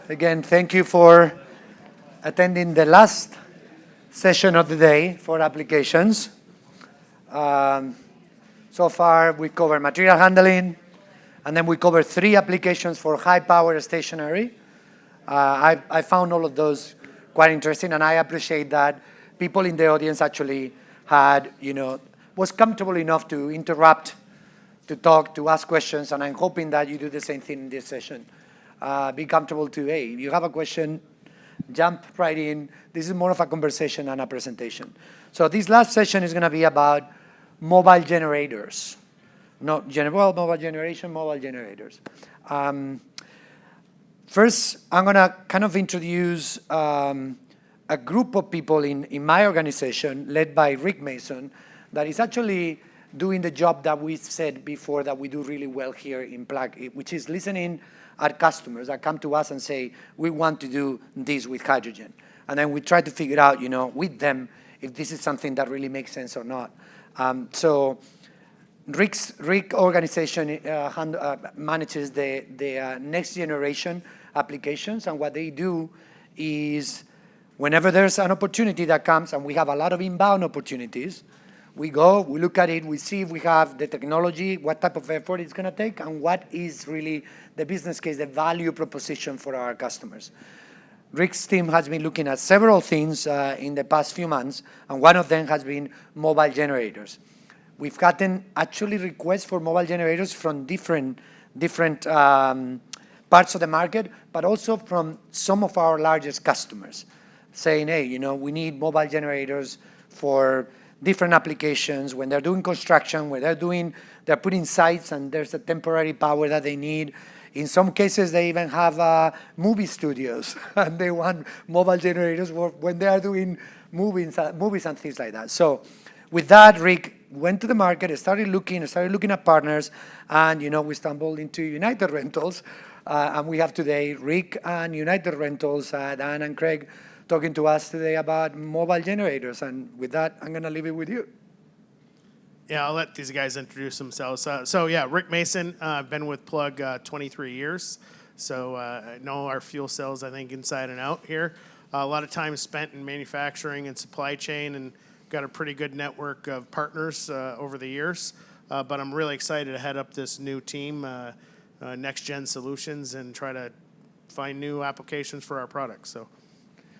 Again, thank you for attending the last session of the day for applications. Um, so far, we covered material handling, and then we covered 3 applications for high-power stationary. I found all of those quite interesting, and I appreciate that people in the audience actually was comfortable enough to interrupt, to talk, to ask questions, and I'm hoping that you do the same thing in this session. Be comfortable to, hey, if you have a question, jump right in. This is more of a conversation and a presentation. So this last session is going to be about mobile generators. Not mobile generation, mobile generators. First, I'm going to kind of introduce a group of people in my organization led by Rick Mason that is actually doing the job that we said before that we do really well here in Plug, which is listening at customers that come to us and say, we want to do this with hydrogen. And then we try to figure out, with them, if this is something that really makes sense or not. So Rick's organization manages the next generation applications, and what they do is whenever there's an opportunity that comes, and we have a lot of inbound opportunities, we go, we look at it, we see if we have the technology, what type of effort it's going to take, and what is really the business case, the value proposition for our customers. Rick's team has been looking at several things in the past few months, and one of them has been mobile generators. We've gotten actually requests for mobile generators from different parts of the market, but also from some of our largest customers, saying, hey, we need mobile generators for different applications, when they're doing construction, when they're putting sites and there's a temporary power that they need. In some cases, they even have movie studios, and they want mobile generators when they are doing movies and things like that. So with that, Rick went to the market, started looking at partners, and we stumbled into United Rentals, and we have today Rick and United Rentals, Dan and Craig, talking to us today about mobile generators. And with that, I'm going to leave it with you. Yeah, I'll let these guys introduce themselves. Rick Mason. I've been with Plug 23 years. So I know our fuel cells, I think, inside and out here. A lot of time spent in manufacturing and supply chain, and got a pretty good network of partners over the years. But I'm really excited to head up this new team, Next Gen Solutions, and try to find new applications for our products. So,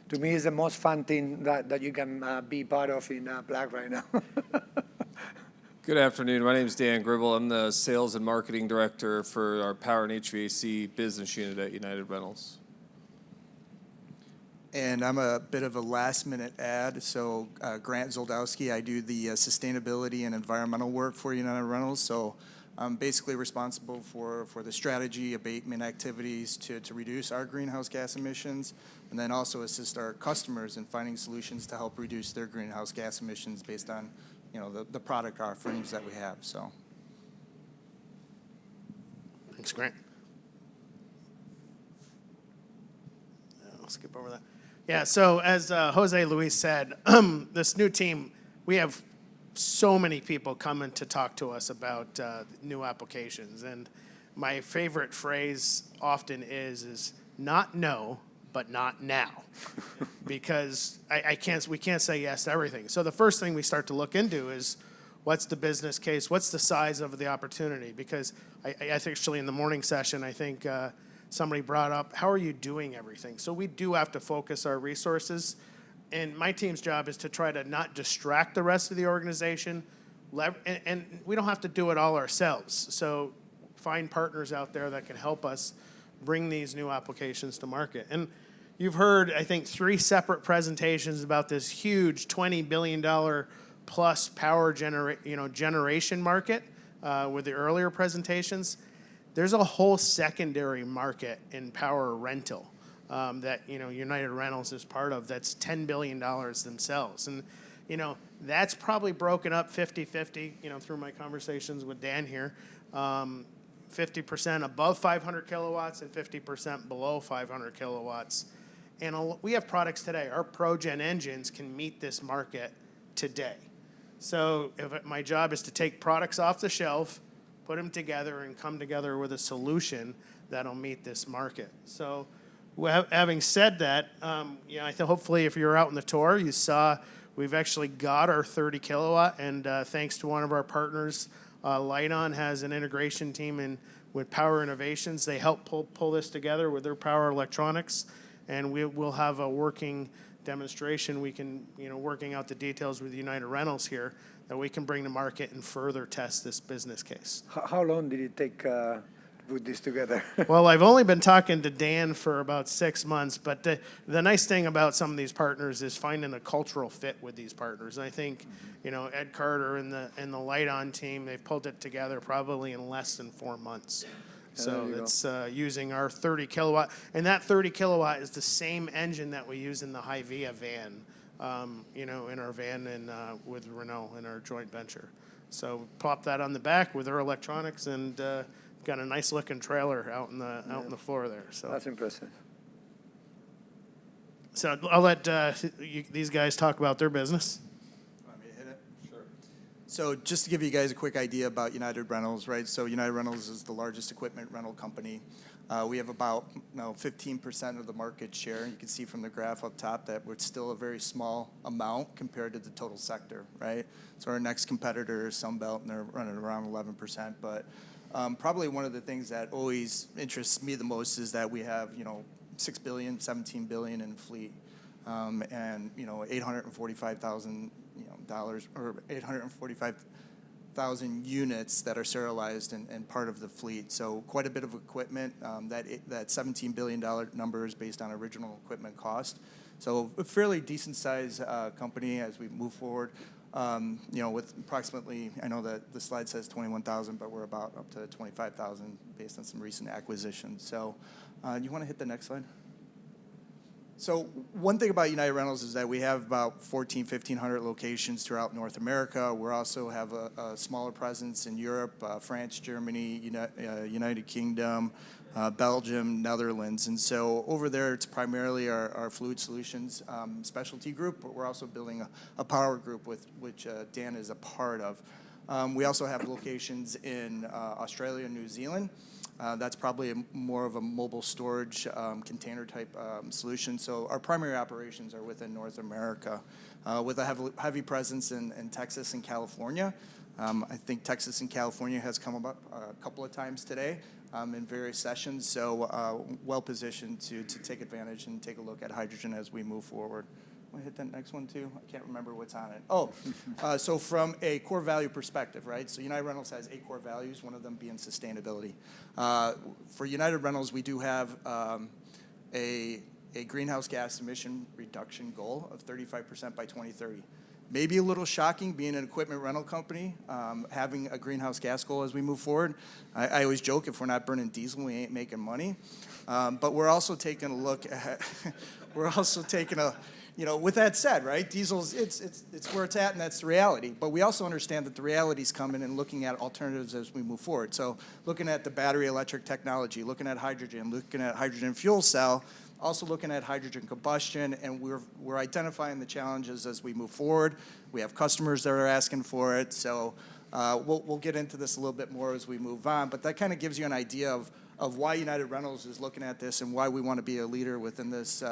to me, it's the most fun thing that you can be part of in Plug right now. Good afternoon. My name is Dan Gribbel. I'm the Sales and Marketing Director for our Power and HVAC business unit at United Rentals. And I'm a bit of a last-minute add. So Grant Zoldowski, I do the sustainability and environmental work for United Rentals. So I'm basically responsible for the strategy, abatement activities to reduce our greenhouse gas emissions, and then also assist our customers in finding solutions to help reduce their greenhouse gas emissions based on the product offerings that we have. So thanks, Grant. I'll skip over that. Yeah, so as Jose Luis said, this new team, we have so many people coming to talk to us about new applications. And my favorite phrase often is not no, but not now. Because we can't say yes to everything. So the first thing we start to look into is what's the business case, what's the size of the opportunity? Because I think actually in the morning session, I think somebody brought up, how are you doing everything? So we do have to focus our resources. And my team's job is to try to not distract the rest of the organization, and we don't have to do it all ourselves. So find partners out there that can help us bring these new applications to market. And you've heard, I think, 3 separate presentations about this huge $20 billion plus power generation market with the earlier presentations. There's a whole secondary market in power rental that United Rentals is part of. That's $10 billion themselves, and that's probably broken up 50-50. Through my conversations with Dan here, 50% above 500 kilowatts and 50% below 500 kilowatts. And we have products today. Our ProGen engines can meet this market today. So my job is to take products off the shelf, put them together, and come together with a solution that'll meet this market. So Well, having said that, I think hopefully if you're out on the tour, you saw we've actually got our 30 kilowatt, and thanks to one of our partners, Lighton has an integration team with Power Innovations. They help pull this together with their power electronics, and we'll have a working demonstration. We can, working out the details with United Rentals here, that we can bring to market and further test this business case. How long did it take put this together? Well, I've only been talking to Dan for about 6 months, but the nice thing about some of these partners is finding a cultural fit with these partners. And I think, Ed Carter and the Lighton team, they've pulled it together probably in less than 4 months. So it's using our 30 kilowatt, and that 30 kilowatt is the same engine that we use in the Hy-Via van, in our van and with Renault in our joint venture. So pop that on the back with our electronics, and got a nice looking trailer out in the floor there. So That's impressive. So I'll let these guys talk about their business. Want me to hit it? Sure. So just to give you guys a quick idea about United Rentals, right? So United Rentals is the largest equipment rental company. We have about 15% of the market share. You can see from the graph up top that we're still a very small amount compared to the total sector, right? So our next competitor is Sunbelt, and they're running around 11%. But probably one of the things that always interests me the most is that we have, $6 billion, $17 billion in fleet, and $845,000 or 845,000 units that are serialized and part of the fleet. So quite a bit of equipment. That $17 billion number is based on original equipment cost. So a fairly decent size company as we move forward. With approximately, I know that the slide says 21,000, but we're about up to 25,000 based on some recent acquisitions. So you want to hit the next slide? So one thing about United Rentals is that we have about 1,500 locations throughout North America. We also have a smaller presence in Europe, France, Germany, United Kingdom, Belgium, Netherlands. And so over there, it's primarily our Fluid Solutions specialty group, but we're also building a power group which Dan is a part of. We also have locations in Australia and New Zealand. That's probably more of a mobile storage container type solution. So our primary operations are within North America with a heavy presence in Texas and California. I think Texas and California has come up a couple of times today in various sessions. So well positioned to take advantage and take a look at hydrogen as we move forward. Want to hit that next one too? I can't remember what's on it. So from a core value perspective, right? So United Rentals has 8 core values, one of them being sustainability. For United Rentals, we do have a greenhouse gas emission reduction goal of 35% by 2030. Maybe a little shocking being an equipment rental company, having a greenhouse gas goal as we move forward. I always joke, if we're not burning diesel, we ain't making money. But we're also taking a look at, with that said, right, diesel's, it's where it's at, and that's the reality. But we also understand that the reality's coming and looking at alternatives as we move forward. So looking at the battery electric technology, looking at hydrogen, looking at hydrogen fuel cell, also looking at hydrogen combustion, and we're identifying the challenges as we move forward. We have customers that are asking for it, so we'll get into this a little bit more as we move on. But that kind of gives you an idea of why United Rentals is looking at this and why we want to be a leader within this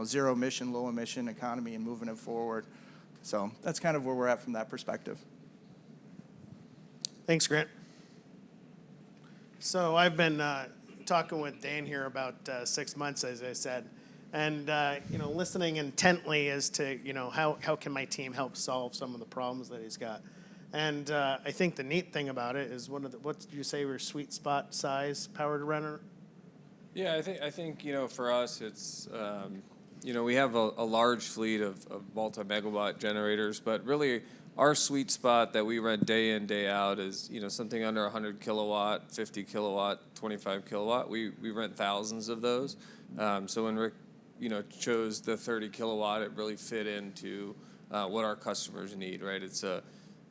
zero emission, low emission economy and moving it forward. So that's kind of where we're at from that perspective. Thanks, Grant. So I've been talking with Dan here about 6 months, as I said, and listening intently as to how can my team help solve some of the problems that he's got. And I think the neat thing about it is what did you say were sweet spot size powered renter? Yeah, I think for us it's we have a large fleet of multi-megawatt generators, but really our sweet spot that we run day in, day out is, something under 100 kilowatt, 50 kilowatt, 25 kilowatt. We rent thousands of those. So when Rick, chose the 30 kilowatt, it really fit into what our customers need, right?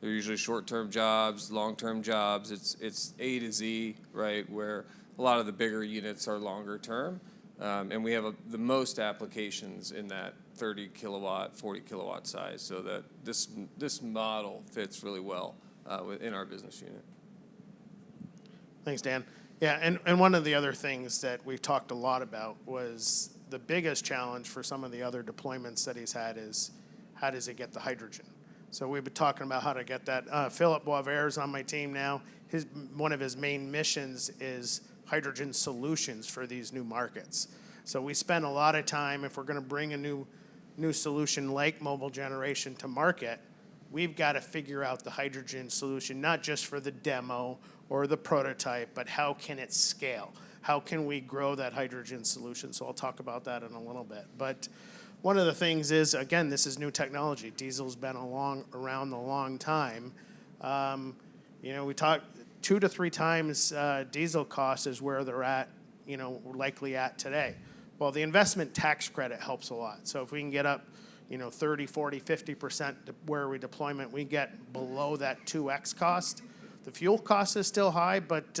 They're usually short-term jobs, long-term jobs. It's A to Z, right, where a lot of the bigger units are longer term. And we have the most applications in that 30 kilowatt, 40 kilowatt size, so that this model fits really well within our business unit. Thanks, Dan. Yeah, and one of the other things that we've talked a lot about was the biggest challenge for some of the other deployments that he's had is how does he get the hydrogen? So we've been talking about how to get that. Philip Boisvert is on my team now. One of his main missions is hydrogen solutions for these new markets. So we spend a lot of time, if we're going to bring a new solution like mobile generation to market, we've got to figure out the hydrogen solution, not just for the demo or the prototype, but how can it scale? How can we grow that hydrogen solution? So I'll talk about that in a little bit. But one of the things is, again, this is new technology. Diesel's been around a long time. We talk 2 to 3 times diesel cost is where they're at, likely at today. Well, the investment tax credit helps a lot. So if we can get up, 30, 40, 50% where we deployment, we get below that 2x cost. The fuel cost is still high, but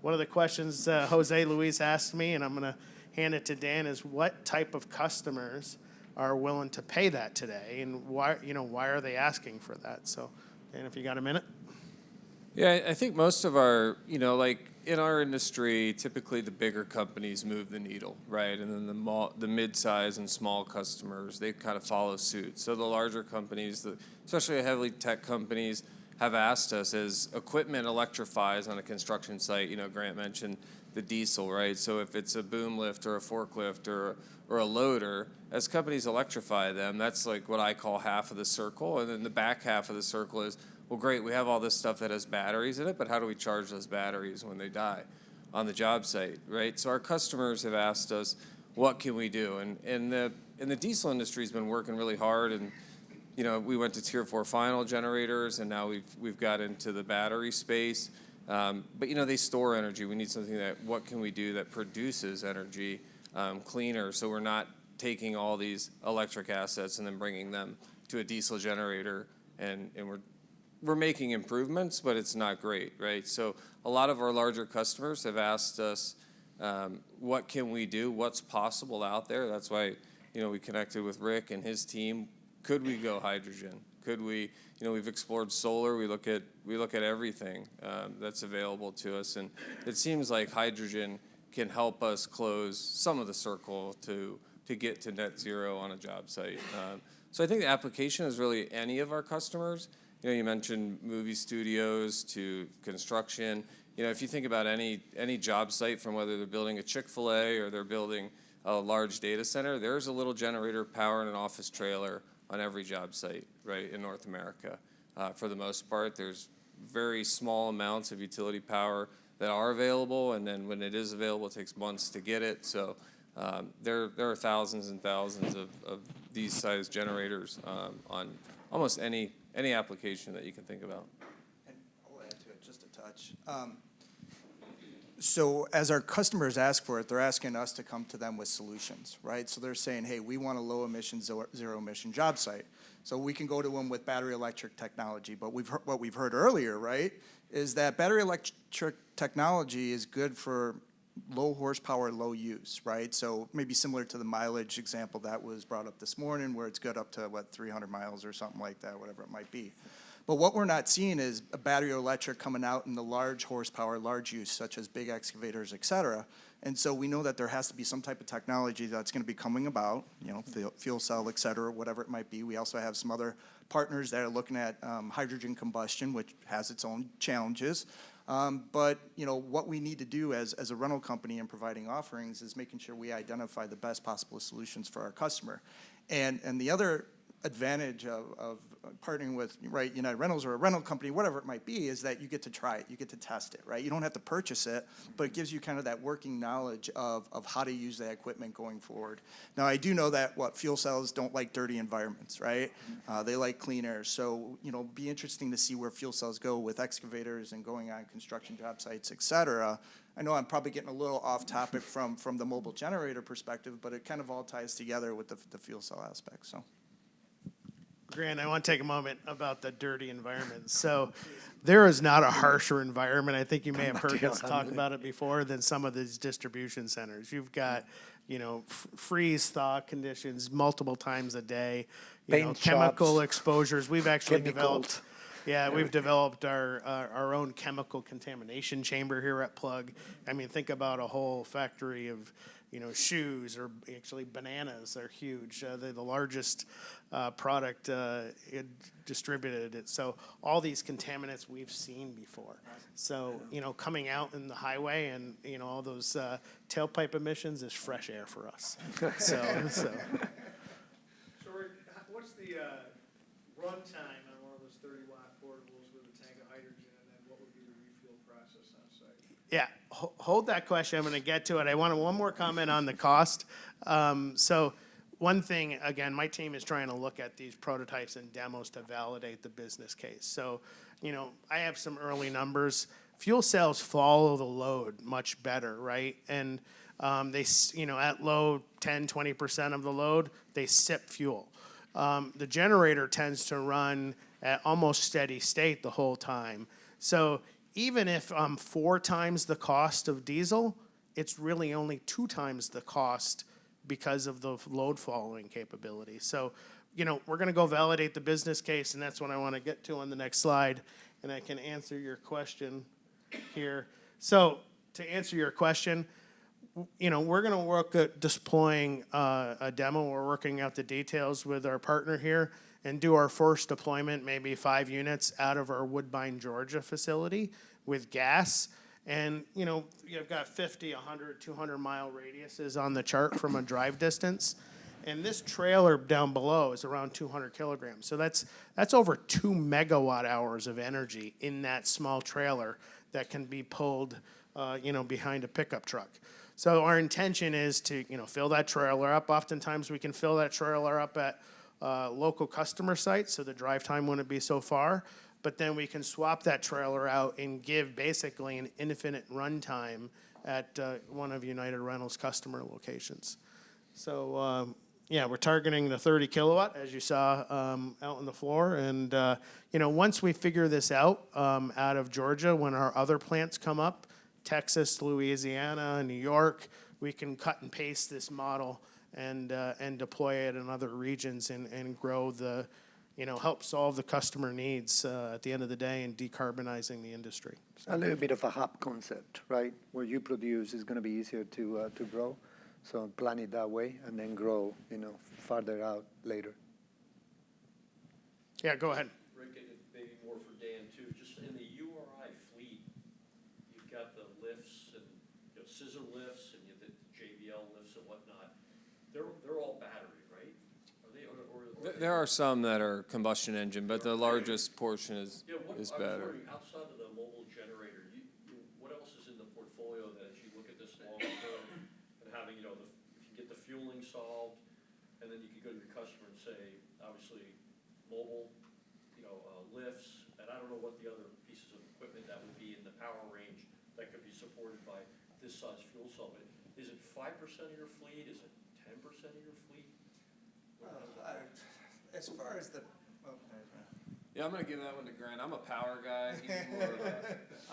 one of the questions Jose Luis asked me, and I'm going to hand it to Dan, is what type of customers are willing to pay that today, and why are they asking for that? So, Dan, if you got a minute. Yeah, I think most of our, like in our industry, typically the bigger companies move the needle, right? And then the mid-size and small customers, they kind of follow suit. So the larger companies, especially heavily tech companies, have asked us as equipment electrifies on a construction site. Grant mentioned the diesel, right? So if it's a boom lift or a forklift or a loader, as companies electrify them, that's like what I call half of the circle. And then the back half of the circle is, well, great, we have all this stuff that has batteries in it, but how do we charge those batteries when they die on the job site, right? So our customers have asked us, what can we do? And the diesel industry has been working really hard, and we went to Tier 4 final generators, and now we've got into the battery space. But they store energy. We need something what can we do that produces energy cleaner, so we're not taking all these electric assets and then bringing them to a diesel generator, and we're making improvements, but it's not great, right? So a lot of our larger customers have asked us, what can we do? What's possible out there? That's why, we connected with Rick and his team. Could we go hydrogen? Could we, we've explored solar. We look at everything that's available to us, and it seems like hydrogen can help us close some of the circle to get to net zero on a job site. So I think the application is really any of our customers. You mentioned movie studios to construction. If you think about any job site, from whether they're building a Chick-fil-A or they're building a large data center, there's a little generator powering an office trailer on every job site, right, in North America. For the most part, there's very small amounts of utility power that are available, and then when it is available, it takes months to get it. So there are thousands and thousands of these size generators on almost any application that you can think about. And I'll add to it just a touch. So as our customers ask for it, they're asking us to come to them with solutions, right? So they're saying, hey, we want a low emission, zero emission job site. So we can go to them with battery electric technology. But what we've heard earlier, right, is that battery electric technology is good for low horsepower, low use, right? So maybe similar to the mileage example that was brought up this morning, where it's good up to, 300 miles or something like that, whatever it might be. But what we're not seeing is a battery electric coming out in the large horsepower, large use, such as big excavators, et cetera. And so we know that there has to be some type of technology that's going to be coming about, fuel cell, et cetera, whatever it might be. We also have some other partners that are looking at hydrogen combustion, which has its own challenges. But what we need to do as a rental company in providing offerings is making sure we identify the best possible solutions for our customer. And the other advantage of partnering with, right, United Rentals or a rental company, whatever it might be, is that you get to try it, you get to test it, right? You don't have to purchase it, but it gives you kind of that working knowledge of how to use that equipment going forward. Now, I do know that fuel cells don't like dirty environments, right? They like clean air. So, be interesting to see where fuel cells go with excavators and going on construction job sites, et cetera. I know I'm probably getting a little off topic from the mobile generator perspective, but it kind of all ties together with the fuel cell aspect, so. Grant, I want to take a moment about the dirty environment. So there is not a harsher environment, I think you may have heard us talk about it before, than some of these distribution centers. You've got, freeze-thaw conditions multiple times a day, chemical exposures. We've actually developed Yeah, we've developed our own chemical contamination chamber here at Plug. I mean, think about a whole factory of, shoes, or actually bananas are huge. They're the largest product distributed. So all these contaminants we've seen before. So, coming out in the highway and, all those tailpipe emissions is fresh air for us. So what's the runtime on one of those 30-watt portables with a tank of hydrogen, and then what would be the refuel process on site? Yeah, hold that question. I'm going to get to it. I want one more comment on the cost. So one thing, again, my team is trying to look at these prototypes and demos to validate the business case. So, I have some early numbers. Fuel cells follow the load much better, right? And they, at low 10, 20% of the load, they sip fuel. The generator tends to run at almost steady state the whole time. So even if 4 times the cost of diesel, it's really only 2 times the cost because of the load following capability. So, we're going to go validate the business case, and that's what I want to get to on the next slide, and I can answer your question here. So to answer your question, we're going to work at deploying a demo. We're working out the details with our partner here and do our first deployment, maybe 5 units out of our Woodbine, Georgia facility with gas. And, you've got 50, 100, 200-mile radiuses on the chart from a drive distance. And this trailer down below is around 200 kilograms. So that's over 2 megawatt hours of energy in that small trailer that can be pulled, behind a pickup truck. So our intention is to, fill that trailer up. Oftentimes we can fill that trailer up at local customer sites, so the drive time wouldn't be so far. But then we can swap that trailer out and give basically an infinite runtime at one of United Rentals' customer locations. So, we're targeting the 30 kilowatt, as you saw out on the floor. And, once we figure this out of Georgia, when our other plants come up, Texas, Louisiana, New York, we can cut and paste this model and deploy it in other regions and grow the, help solve the customer needs at the end of the day and decarbonizing the industry. A little bit of a hub concept, right? Where you produce is going to be easier to grow. So plan it that way and then grow, farther out later. Yeah, go ahead. Rick, and maybe more for Dan too. Just in the URI fleet, you've got the lifts and scissor lifts and you have the JBL lifts and whatnot. They're all battery, right? Are they? There are some that are combustion engine, but the largest portion is better. Outside of the mobile generator, what else is in the portfolio that as you look at this long term and having, if you get the fueling solved, and then you could go to your customer and say, obviously, mobile, lifts, and I don't know what the other pieces of equipment that would be in the power range that could be supported by this size fuel cell. But is it 5% of your fleet? Is it 10% of your fleet? As far as the, Yeah, I'm going to give that one to Grant. I'm a power guy. He's more of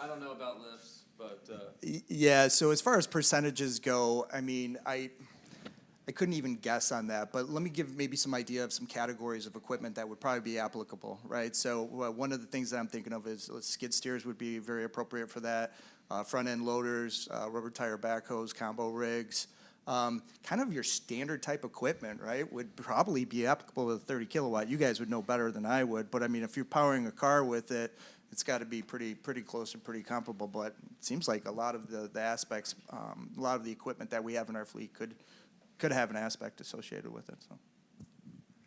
I don't know about lifts, but... Yeah, so as far as percentages go, I mean, I couldn't even guess on that, but let me give maybe some idea of some categories of equipment that would probably be applicable, right? So one of the things that I'm thinking of is skid steers would be very appropriate for that, front-end loaders, rubber tire backhoes, combo rigs. Kind of your standard type equipment, right, would probably be applicable to the 30 kilowatt. You guys would know better than I would, but I mean, if you're powering a car with it, it's got to be pretty close and pretty comparable. But it seems like a lot of the aspects, a lot of the equipment that we have in our fleet could have an aspect associated with it. So.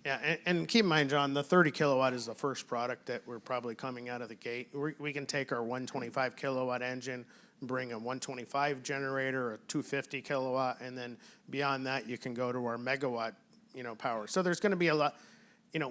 Yeah, and keep in mind, John, the 30 kilowatt is the first product that we're probably coming out of the gate. We can take our 125 kilowatt engine, bring a 125 generator, a 250 kilowatt, and then beyond that, you can go to our megawatt, power. So there's going to be a lot.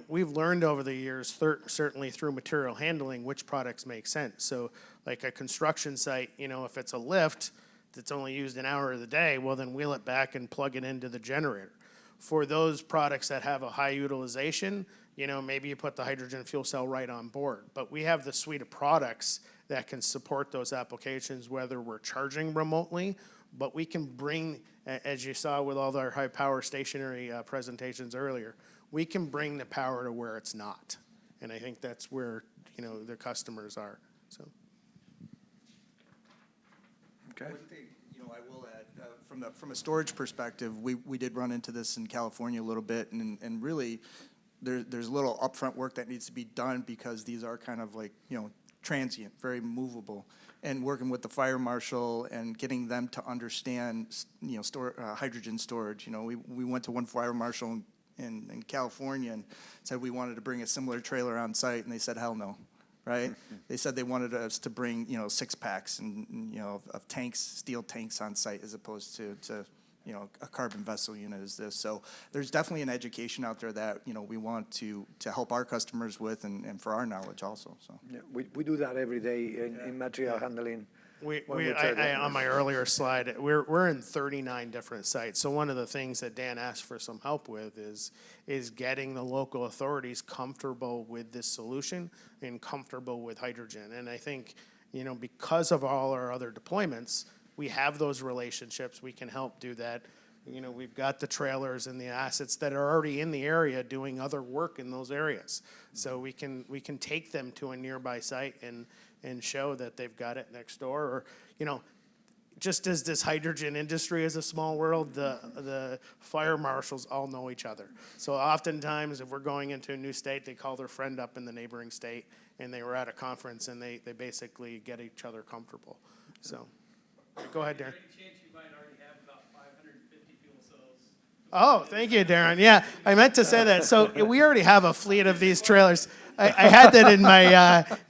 We've learned over the years, certainly through material handling, which products make sense. So like a construction site, if it's a lift that's only used an hour of the day, well, then wheel it back and plug it into the generator. For those products that have a high utilization, maybe you put the hydrogen fuel cell right on board. But we have the suite of products that can support those applications, whether we're charging remotely, but we can bring, as you saw with all our high power stationary presentations earlier, we can bring the power to where it's not. And I think that's where their customers are. So. Okay. One thing, I will add, from a storage perspective, we did run into this in California a little bit, and really, there's a little upfront work that needs to be done because these are kind of like, transient, very movable. And working with the fire marshal and getting them to understand, hydrogen storage. We went to one fire marshal in California and said we wanted to bring a similar trailer on site, and they said, hell no. Right? They said they wanted us to bring, 6 packs and of tanks, steel tanks on site as opposed to a carbon vessel unit is this. So there's definitely an education out there that, we want to help our customers with and for our knowledge also, so. Yeah, we do that every day in material handling. On my earlier slide, we're in 39 different sites. So one of the things that Dan asked for some help with is getting the local authorities comfortable with this solution and comfortable with hydrogen. And I think, because of all our other deployments, we have those relationships. We can help do that. We've got the trailers and the assets that are already in the area doing other work in those areas. So we can take them to a nearby site and show that they've got it next door. Or, just as this hydrogen industry is a small world, the fire marshals all know each other. So oftentimes, if we're going into a new state, they call their friend up in the neighboring state, and they were at a conference, and they basically get each other comfortable. So, go ahead, Darren. Oh, thank you, Darren. Yeah, I meant to say that. So we already have a fleet of these trailers. I had that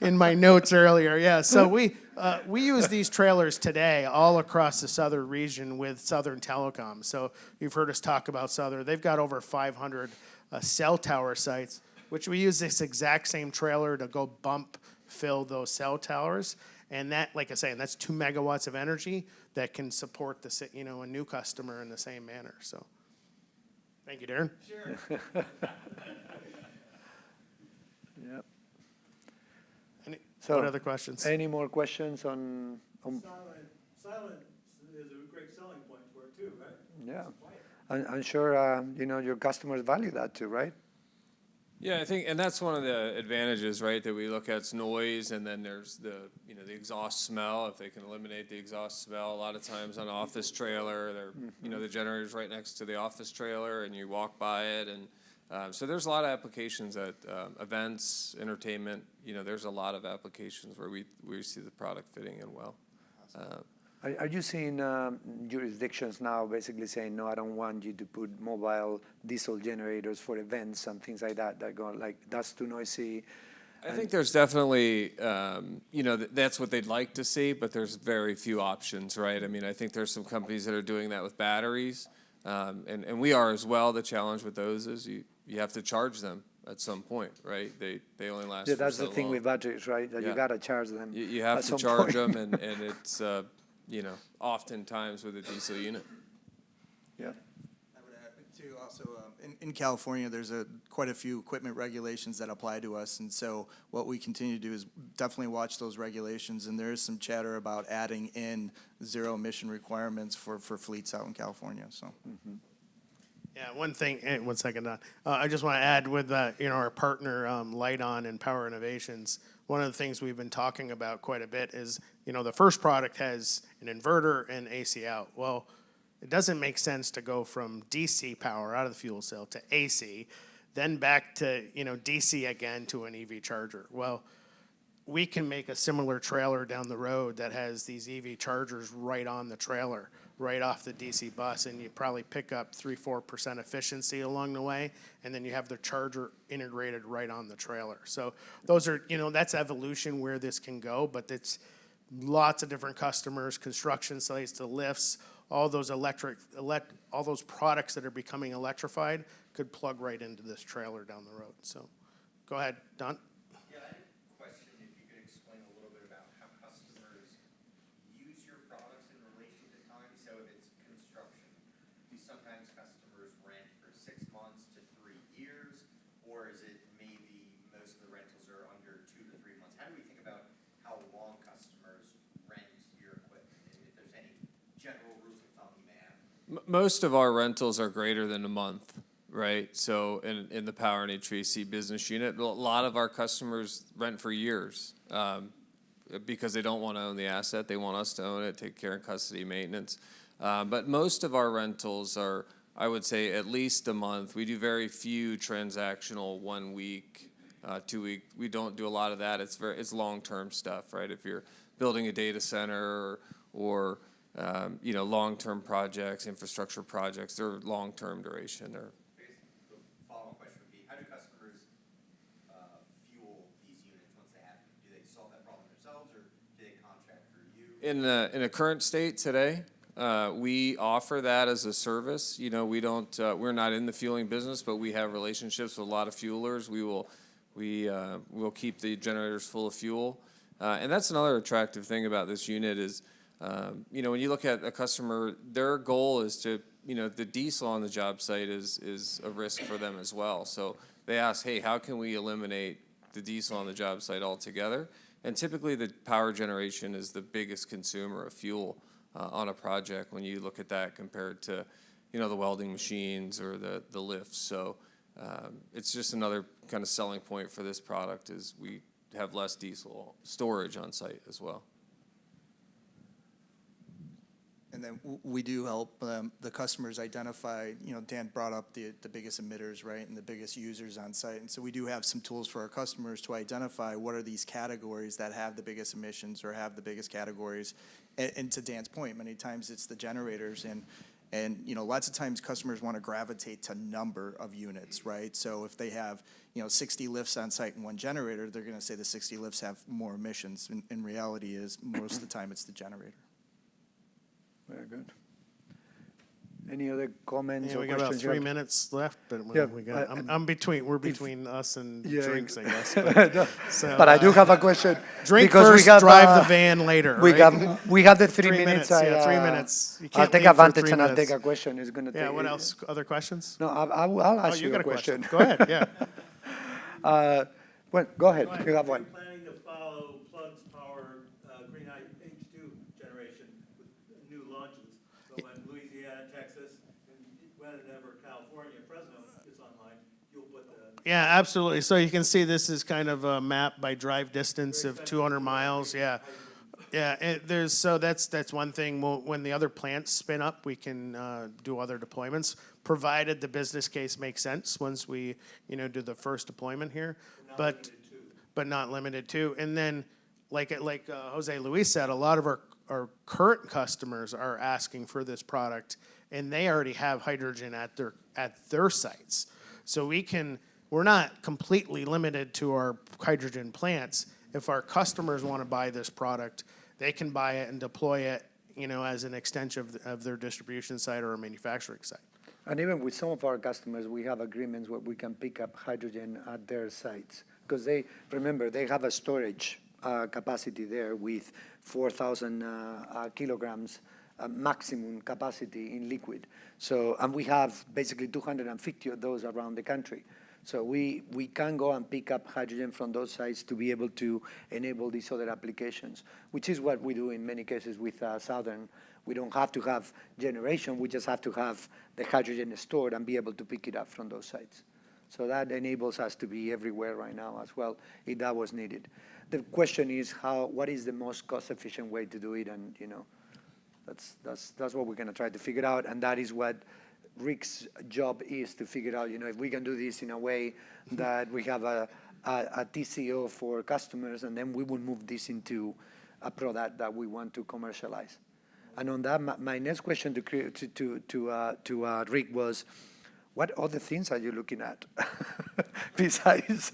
in my notes earlier. Yeah, so we use these trailers today all across the southern region with Southern Telecom. So you've heard us talk about Southern. They've got over 500 cell tower sites, which we use this exact same trailer to go fill those cell towers. And that, like I say, that's 2 megawatts of energy that can support a new customer in the same manner. So. Thank you, Darren. Sure. Yep. What other questions? Any more questions on Silent is a great selling point for it too, right? yeah. I'm sure, your customers value that too, right? Yeah, I think, and that's one of the advantages, right, that we look at is noise, and then there's the exhaust smell. If they can eliminate the exhaust smell, a lot of times on an office trailer, the generator's right next to the office trailer, and you walk by it, and so there's a lot of applications at events, entertainment. There's a lot of applications where we see the product fitting in well. Are you seeing jurisdictions now basically saying, no, I don't want you to put mobile diesel generators for events and things like that go like, that's too noisy? I think there's definitely, that's what they'd like to see, but there's very few options, right? I mean, I think there's some companies that are doing that with batteries, and we are as well. The challenge with those is you have to charge them at some point, right? They only last for that's so the thing long. with batteries, right? That you got to charge them. You have to charge them, and it's, oftentimes with a diesel unit. Yeah. I would add too, also, in California, there's quite a few equipment regulations that apply to us, and so what we continue to do is definitely watch those regulations, and there is some chatter about adding in zero emission requirements for fleets out in California, so. Mm-hmm. Yeah, one thing, 1 second, Don. I just want to add with, our partner, Light-On and Power Innovations, one of the things we've been talking about quite a bit is, the first product has an inverter and AC out. Well, it doesn't make sense to go from DC power out of the fuel cell to AC, then back to, DC again to an EV charger. Well, we can make a similar trailer down the road that has these EV chargers right on the trailer, right off the DC bus, and you probably pick up 3-4% efficiency along the way, and then you have the charger integrated right on the trailer. So those are, that's evolution where this can go, but it's lots of different customers, construction sites, the lifts, all those all those products that are becoming electrified could plug right into this trailer down the road. So go ahead, Don. Most of our rentals are greater than a month, right? So in the power and HVAC business unit, a lot of our customers rent for years because they don't want to own the asset. They want us to own it, take care of custody, maintenance. But most of our rentals are, I would say, at least a month. We do very few transactional 1 week, 2 week. We don't do a lot of that. It's long-term stuff, right? If you're building a data center or long-term projects, infrastructure projects, they're long-term duration. The follow-up question would be, how do customers fuel these units once they have them? Do they solve that problem themselves, or do they contract through you? In a current state today, we offer that as a service. We don't. We're not in the fueling business, but we have relationships with a lot of fuelers. We'll keep the generators full of fuel, and that's another attractive thing about this unit is, when you look at a customer, their goal is to, the diesel on the job site is a risk for them as well. So they ask, hey, how can we eliminate the diesel on the job site altogether? And typically, the power generation is the biggest consumer of fuel on a project when you look at that compared to, the welding machines or the lifts. So it's just another kind of selling point for this product is we have less diesel storage on site as well. And then we do help the customers identify, Dan brought up the biggest emitters, right, and the biggest users on site. And so we do have some tools for our customers to identify what are these categories that have the biggest emissions or have the biggest categories. And to Dan's point, many times it's the generators. And lots of times customers want to gravitate to number of units, right? So if they have, 60 lifts on site and one generator, they're going to say the 60 lifts have more emissions. In reality is most of the time it's the generator. Very good. Any other comments Yeah, or we got about questions? 3 minutes left, but Yeah, we got. We're between us and Yeah, drinks, I guess. So, But I do have a question. drink because first, we have, drive the van later. We right? we have the 3 3 minutes. minutes, 3 minutes. You I'll can't take leave for advantage 3 and I'll minutes. take a question. It's going to Yeah. take. What else? Other questions? No, I'll ask You you got a question. Go ahead. Yeah. Well, go ahead. You have Are one. you planning to follow Plug's power green H2 generation with new launches? So when Louisiana, Texas, and whenever California, Fresno is online, you'll put the. Yeah, absolutely. So you can see this is kind of a map by drive distance of 200 miles. Yeah. Yeah, that's one thing. When the other plants spin up, we can do other deployments, provided the business case makes sense once we, do the first deployment here. But not limited to. And then, like Jose Luis said, a lot of our current customers are asking for this product, and they already have hydrogen at their sites. So we're not completely limited to our hydrogen plants. If our customers want to buy this product, they can buy it and deploy it, as an extension of their distribution site or a manufacturing site. And even with some of our customers, we have agreements where we can pick up hydrogen at their sites. Because they have a storage capacity there with 4,000 kilograms maximum capacity in liquid. So, and we have basically 250 of those around the country. So we can go and pick up hydrogen from those sites to be able to enable these other applications, which is what we do in many cases with Southern. We don't have to have generation, we just have to have the hydrogen stored and be able to pick it up from those sites. So that enables us to be everywhere right now as well, if that was needed. The question is what is the most cost-efficient way to do it, and that's what we're going to try to figure out, and that is what Rick's job is to figure out, if we can do this in a way that we have a TCO for customers, and then we will move this into a product that we want to commercialize. And on that, my next question to Rick was, what other things are you looking at besides?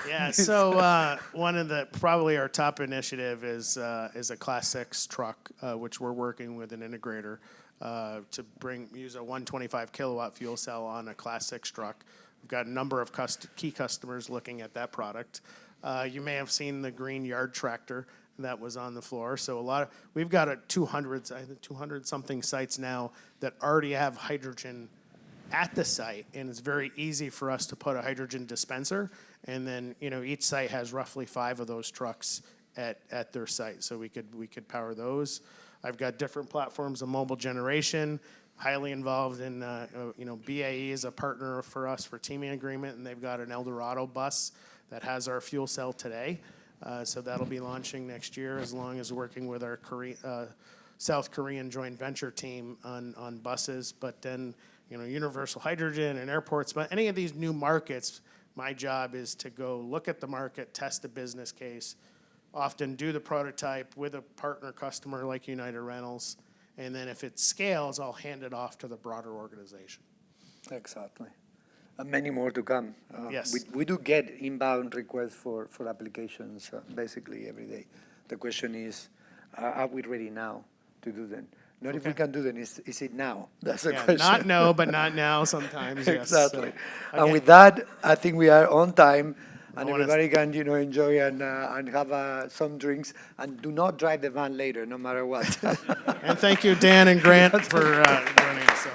Yeah, so one of probably our top initiative is a Class 6 truck, which we're working with an integrator to use a 125 kilowatt fuel cell on a Class 6 truck. We've got a number of key customers looking at that product. You may have seen the green yard tractor that was on the floor. So we've got 200 something sites now that already have hydrogen at the site, and it's very easy for us to put a hydrogen dispenser, and then each site has roughly 5 of those trucks at their site, so we could power those. I've got different platforms of mobile generation. highly involved in, BAE is a partner for us for teaming agreement, and they've got an Eldorado bus that has our fuel cell today. So that'll be launching next year, as long as working with our South Korean joint venture team on buses. But then, universal hydrogen and airports, but any of these new markets, my job is to go look at the market, test the business case, often do the prototype with a partner customer like United Rentals, and then if it scales, I'll hand it off to the broader organization. Exactly. And many more to come. Yes. We do get inbound requests for applications basically every day. The question is, are we ready now to do them? Not if we can do them, is it now? That's the question. Not no, but not now sometimes, yes. Exactly. So, And with that, I think we are on time, and wanna- everybody can, enjoy and have some drinks, and do not drive the van later, no matter what. And thank you, Dan and Grant, for joining us. So.